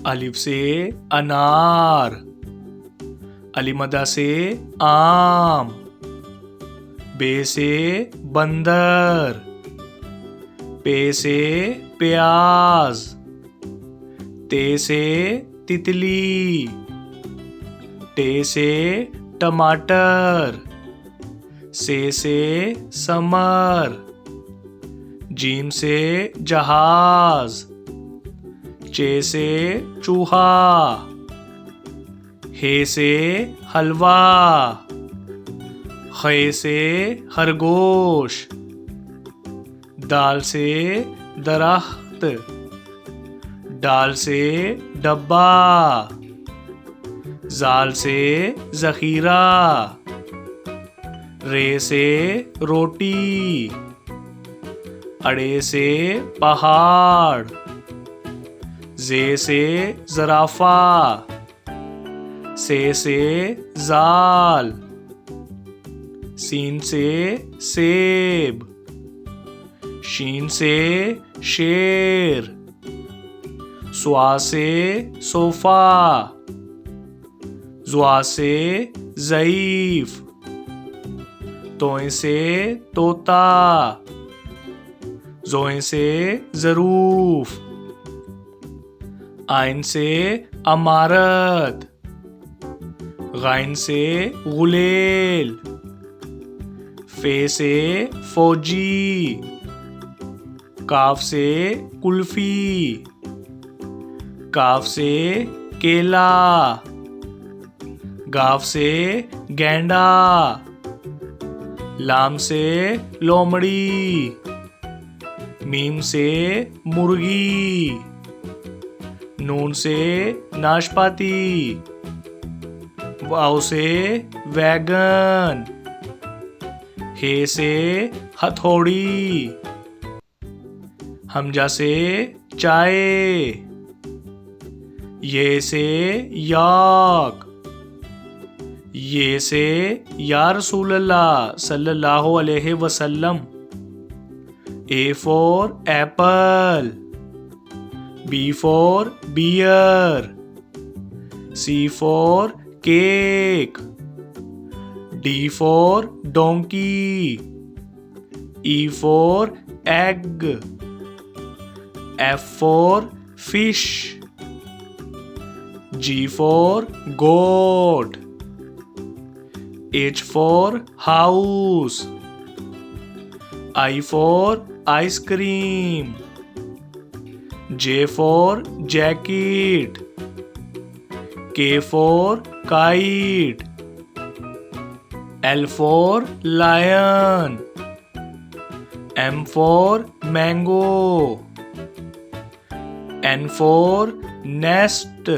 अलिफ से अनार, अलिमदा से आम, बे से बंदर, पे से प्याज, ते से तितली, टे से टमाटर, से समर, जीम से जहाज, चे से चूहा, हे से हलवा, खे से खरगोश, दाल से दरख्त, डाल से डब्बा, जाल से जखीरा, रे से रोटी, अड़े से पहाड़, जे से जराफा, से जाल, सीन से सेब, शीन से शेर, स्वा से सोफा, जुआ से ज़ईफ, तोए से तोता, जोए से ज़रूफ, आइन से अमारत, गाइन से गुलेल, फे से फौजी, काफ से कुल्फी, काफ से केला, गाफ से गेंडा, लाम से लोमड़ी, मीम से मुर्गी, नून से नाशपाती, वाव से वैगन, हे से हथौड़ी, हमजा से चाय, ये से याक, ये से या रसूल अल्लाह सल्लल्लाहु अलैहि वसल्लम, A for apple, B for bear, C for cake, D for donkey, E for egg, F for fish, G for goat, H for house, I for ice cream, J for jacket, K for kite, L for lion, M for mango, N for nest,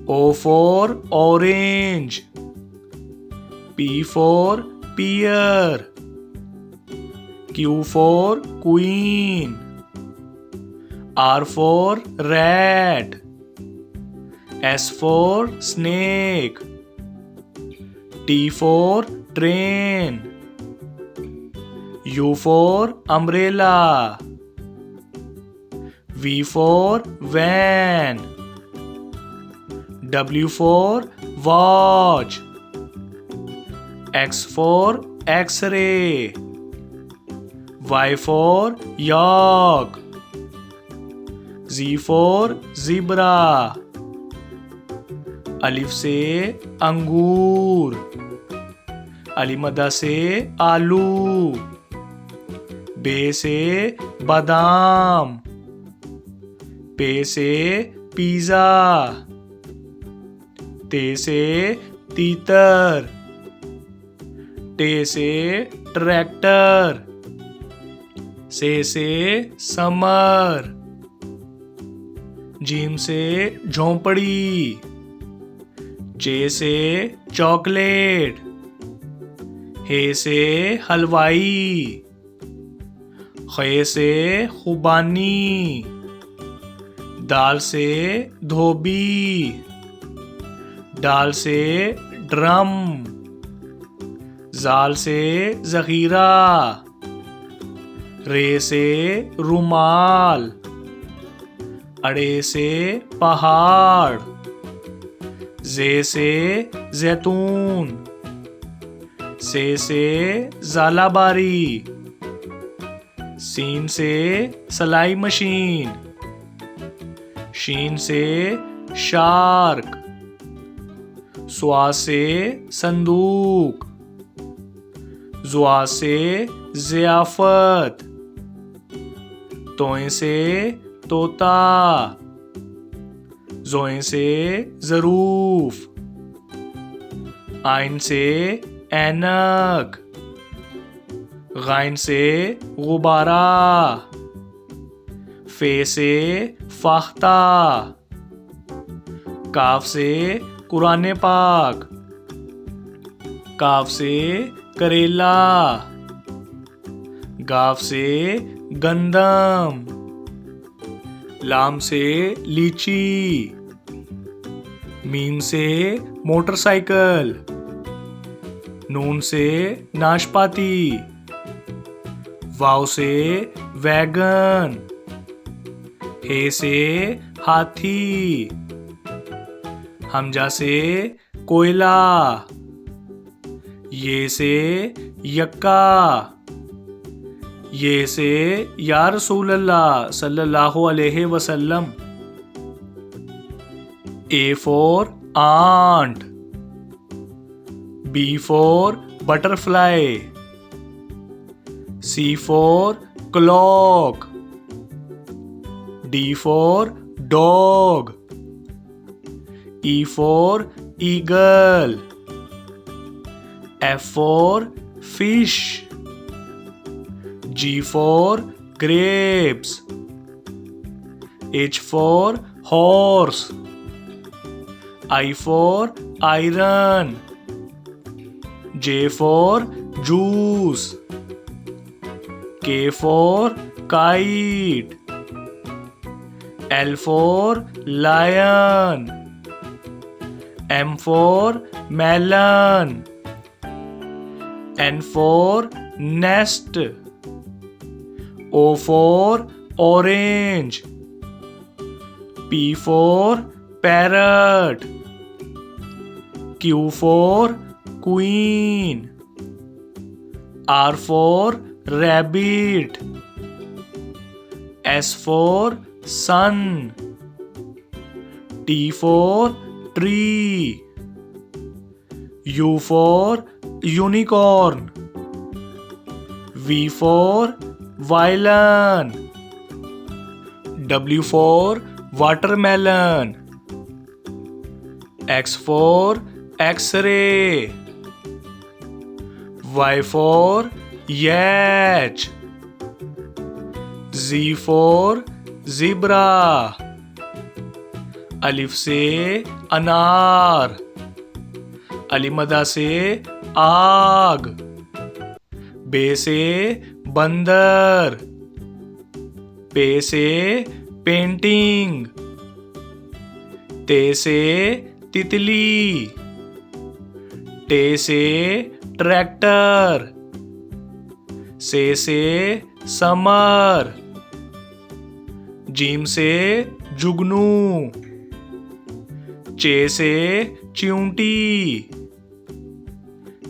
O for orange, P for pear, Q for queen, R for rat, S for snake, T for train, U for umbrella, V for van, W for watch, X for X-ray, Y for yak, Z for zebra, अलिफ से अंगूर, अलिमदा से आलू, बे से बादाम, पे से pizza, ते से तीतर, टे से ट्रैक्टर, से समर, जीम से झोंपड़ी, चे से चॉकलेट, हे से हलवाई, खे से खुबानी, दाल से धोबी, डाल से ड्रम, जाल से जखीरा, रे से रुमाल, अड़े से पहाड़, जे से जैतून, से ज़ालाबारी, सीन से सलाई मशीन, शीन से शार्क, स्वा से संदूक, जुआ से ज़ियाफ़त, तोए से तोता, जोए से ज़रूफ, आइन से ऐनक, गाइन से गुब्बारा, फे से फाख्ता, काफ से कुरान पाक, काफ से करेला, गाफ से गंदम, लाम से लीची, मीम से मोटरसाइकिल, नून से नाशपाती, वाव से वैगन, हे से हाथी, हमजा से कोयला, ये से यक्का, ये से या रसूल अल्लाह सल्लल्लाहु अलैहि वसल्लम। A for ant, B for butterfly, C for clock, D for dog, E for eagle, F for fish, G for grapes, H for horse, I for iron, J for juice, K for kite, L for lion, M for melon, N for nest, O for orange, P for parrot, Q for queen, R for rabbit, S for sun, T for tree, U for unicorn, V for violin, W for watermelon, X for X-ray, Y for yacht, Z for zebra, अलिफ से अनार, अलिमदा से आग, बे से बंदर, पे से painting, ते से तितली, टे से ट्रैक्टर, से समर, जीम से जुगनू, चे से चिऊंटी,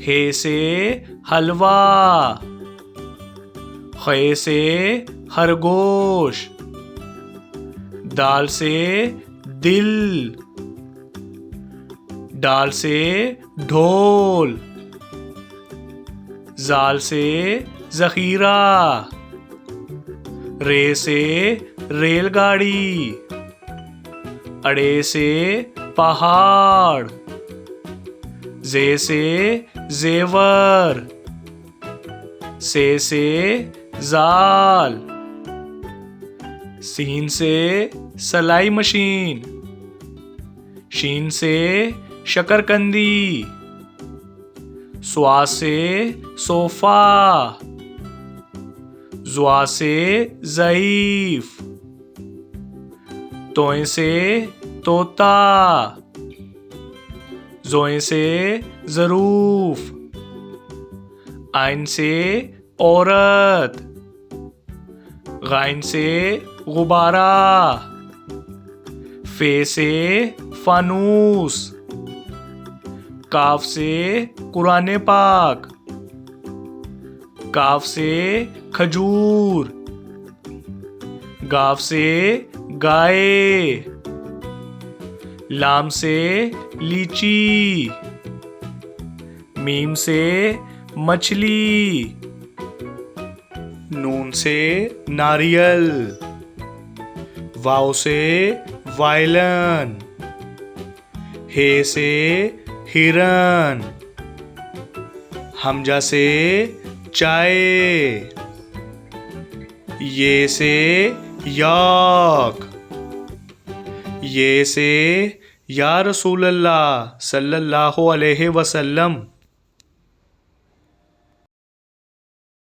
हे से हलवा, खे से खरगोश, दाल से दिल, डाल से ढोल, जाल से जखीरा, रे से रेलगाड़ी, अड़े से पहाड़, जे से जेवर, से जाल, सीन से सलाई मशीन, शीन से शकरकंदी, स्वा से सोफा, जुआ से ज़ईफ, तोए से तोता, जोए से ज़रूफ, आइन से औरत, गाइन से गुब्बारा, फे से फानूस, काफ से कुरान पाक, काफ से खजूर, गाफ से गाय, लाम से लीची, मीम से मछली, नून से नारियल, वाव से वायलन, हे से हिरन, हमजा से चाय, ये से याक, ये से या रसूल अल्लाह सल्लल्लाहु अलैहि वसल्लम।